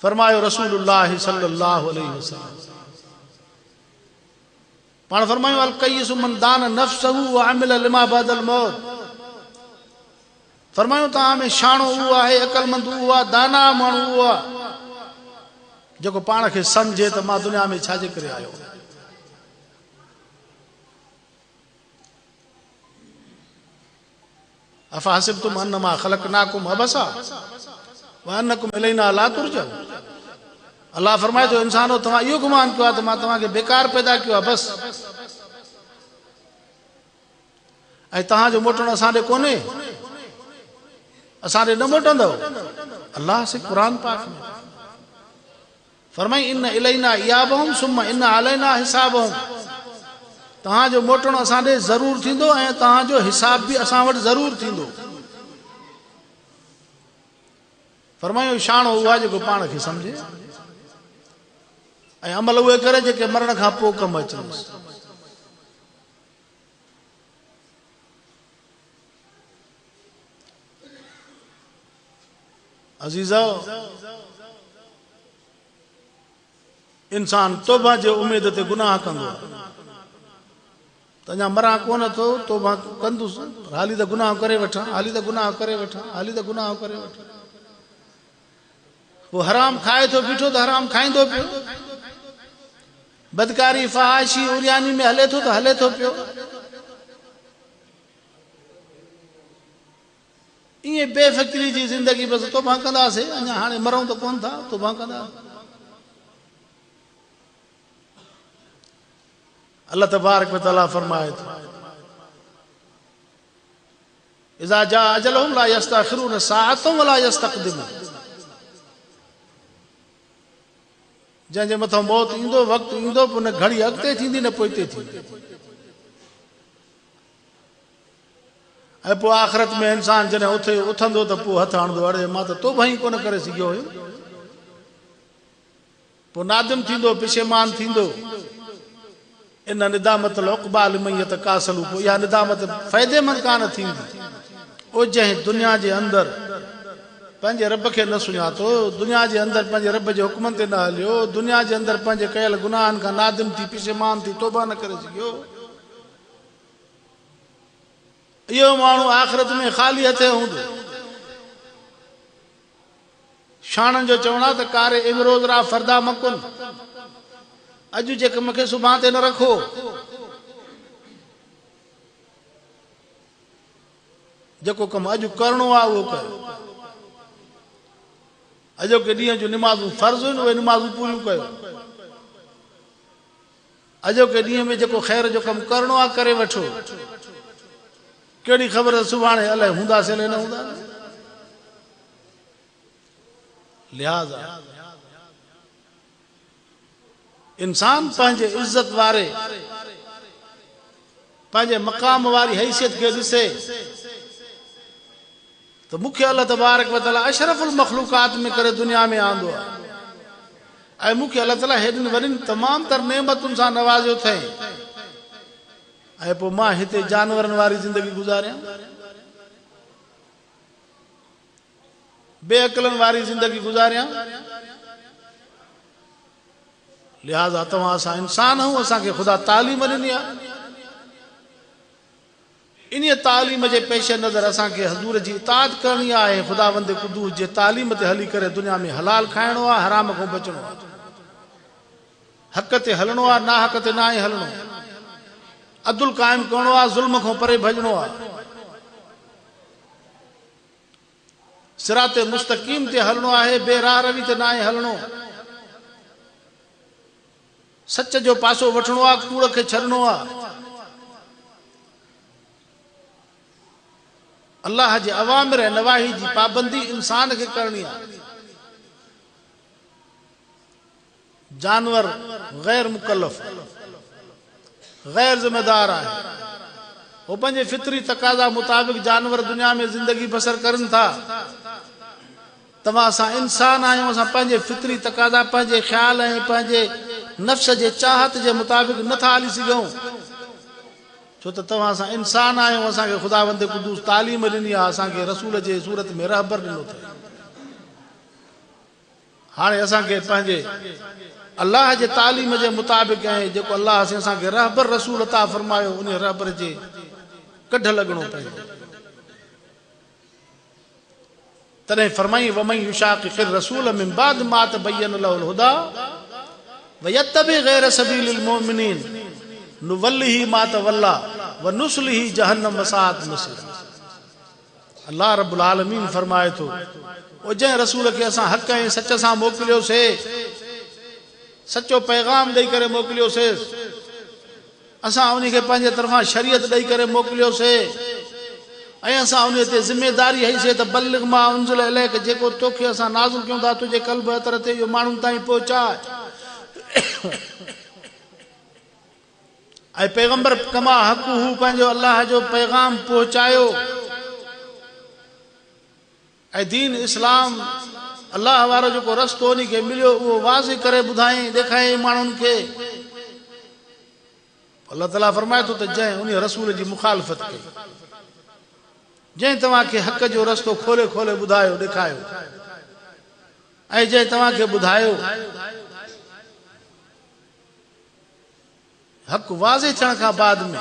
फरमायो रसूलुल्लाह सल्लल्लाहु अलैहि वसल्लम पाण फरमायो अल कय्यिसु मन दान नफ्सहु व अमिल लिमा बदल मौत। फरमायो तहां में शाणो उहो आहे, अकलमंद उहो आहे, दाना माण्हू उहो आहे जेको पाण खे सम्झे त मां दुनिया में छाजे करे आयो। अफहसिबतुम अन्नमा खलकनाकुम अबसा व अन्नकुम इलैना ला तुरजऊन। अल्लाह फरमाए तो इंसानो तव्हां इहो गुमान कयो आहे त मां तव्हांखे बेकार पैदा कयो आहे बस, ऐं तव्हांजो मोटणो असां ॾे कोन्हे, असां ॾे न मोटंदव। अल्लाह से क़ुरान पाक में फरमाई इन इलैना इयाबहुम सुम्मा इन अलैना हिसाबहुम। तव्हांजो मोटणो असां ॾे ज़रूर थींदो ऐं तव्हांजो हिसाब बि असां वटि ज़रूर थींदो। फरमायो शाणो उहा जेको पाण खे सम्झे ऐं अमल उहे करे जेके मरण खां पोइ कमु अचनि। अज़ीज़ो, इंसान तौबा जे उम्मीद ते गुनाह कंदो आहे त अञा मरां कोन थो, तौबा कंदुसि, हाली त गुनाह करे वठां, हाली त गुनाह करे वठां, हाली त गुनाह करे वठां। वो हराम खाए थो बीठो त हराम खाईंदो पियो, बदकारी फहाशी उरियानी में हले थो त हले थो पियो। ईअं बेफ़िक्री जी ज़िंदगी बस तौबा कंदासीं, अञा हाणे मरूं त कोन था, तौबा कंदा। अल्लाह तबारक व तआला फरमाए थो इज़ा जा अजलहुम ला यस्तअखिरून साअतन वला यस्तक़दिमून। जंहिंजे मथां मौत ईंदो, वक़्तु ईंदो, पोइ न घड़ी अॻिते थींदी न पोइते थींदी। ऐं पोइ आख़िरत में इंसान जॾहिं उथंदो त पोइ हथ हणंदो, अड़े मां त तौबा ई कोन करे सघियो हुयो। पोइ नादिम थींदो, पिशेमान थींदो। इन निदामत उक़बा लिमन यतकासलू। पोइ इहा निदामत फ़ाइदेमंद कान थींदी। ओ जंहिं दुनिया जे अंदरि पंहिंजे रब खे न सुञातो, दुनिया जे अंदरि पंहिंजे रब जे हुक्मनि ते न हलियो, दुनिया जे अंदरि पंहिंजे कयल गुनाहनि खां नादिम थी पिशेमान थी तौबा न करे सघियो, इहो माण्हू आख़िरत में ख़ाली हथे हूंदो। शाणनि जो चवणु आहे त कारे इमरोज़ रा फरदा मकुन। अॼु जे कम खे सुभाणे ते न रखो। जेको कमु अॼु करिणो आहे उहो कयो। अॼोके ॾींहं जूं निमाज़ूं फर्ज़ आहिनि, उहे निमाज़ूं पूरियूं कयो। अॼोके ॾींहं में जेको ख़ैर जो कमु करिणो आहे करे वठो। कहिड़ी ख़बर सुभाणे अलाए हूंदासीं अलाए न हूंदा। लिहाज़ा इंसान पंहिंजे इज़त वारे, पंहिंजे मक़ाम वारी हैसियत खे ॾिसे तो मूंखे अल्लाह तबारक व तआला अशरफुल मखलूकात में करे दुनिया में आंदो आहे ऐं मूंखे अल्लाह ताला हेॾिन वॾिन तमाम तर नेमतुनि सां नवाज़ियो अथई ऐं पोइ मां हिते जानवरनि वारी ज़िंदगी गुज़ारियां, बेअक़लनि वारी ज़िंदगी गुज़ारियां। लिहाज़ा तव्हां असां इंसान आहियूं, असांखे ख़ुदा तालीम ॾिनी आहे। इन तालीम जे पेश नज़र असांखे हज़ूर जी इताअत करणी आहे। ख़ुदावंद क़ुद्दूस जे तालीम ते हली करे दुनिया में हलाल खाइणो आहे, हराम खां बचणो आहे, हक़ ते हलणो आहे, ना हक़ ते ना आहे हलणो, अदुल क़ाइम करणो आहे, ज़ुल्म खां परे भॼणो आहे, सिराते मुस्तक़ीम ते हलणो आहे, बेराह रवी ते ना आहे हलणो, सच जो पासो वठणो आहे, कूड़ खे छॾणो आहे। अल्लाह जे अवामिर ऐं नवाही जी पाबंदी इंसान खे करणी आहे। जानवर गैर मुकल्लफ, गैर जिम्मेदार आहे। वो पंहिंजे फितरी तकाज़ा मुताबिक जानवर दुनिया में ज़िंदगी बसर करनि था। तव्हां असां इंसान आहियूं, असां पंहिंजे फितरी तकाज़ा, पंहिंजे ख़्याल ऐं पंहिंजे नफ़्स जे चाहत जे मुताबिक नथा हली सघूं, छो त तव्हां असां इंसान आहियूं। असांखे ख़ुदावंद क़ुद्दूस तालीम ॾिनी आहे, असांखे रसूल जे सूरत में रहबर ॾिनो अथई। हाँ असां के पंहिंजे अल्लाह जे तालीम जे मुताबिक़ ऐं जेको अल्लाह से असां के रहबर रसूल अता फरमायो उन रहबर जे कढ लगणो पवंदो। तॾहिं फरमाई वमन युशाक़िक़िर रसूल मिन बाद मा तबय्यन लहुल हुदा वयत्तबि गैर सबीलिल मुमिनीन नुवल्लिही मा तवल्ला व नुस्लिही जहन्नम वसाअत मसीरा। अल्लाह रब्बुल आलमीन फरमाए थो ओ जंहिं रसूल खे असां हक़ ऐं सच सां मोकिलियोसीं, सचो पैगाम ॾेई करे मोकिलियोसीं, असां उन खे पंहिंजे तरफ़ां शरीयत ॾेई करे मोकिलियोसीं ऐं असां उन ते ज़िम्मेदारी हईसीं त बल्लिग मा उनज़िल इलैक, जेको तोखे असां नाज़िल कयूं था तुंहिंजे क़ल्ब अतर ते इहो माण्हुनि ताईं पहुचाए। ऐं पैगंबर कमा हक़ हू पंहिंजो अल्लाह जो पैगाम पहुचायो ऐं दीन इस्लाम अल्लाह वारो जेको रस्तो उन खे मिलियो उहो वाज़े करे ॿुधाई ॾेखारे माण्हुनि खे। अल्लाह ताला फरमाए थो त जंहिं उन रसूल जी मुखालफ़त कई, जंहिं तव्हांखे हक़ जो रस्तो खोले खोले ॿुधायो ॾेखारियो ऐं जंहिं तव्हांखे ॿुधायो हक़ वाज़े थियण खां बाद में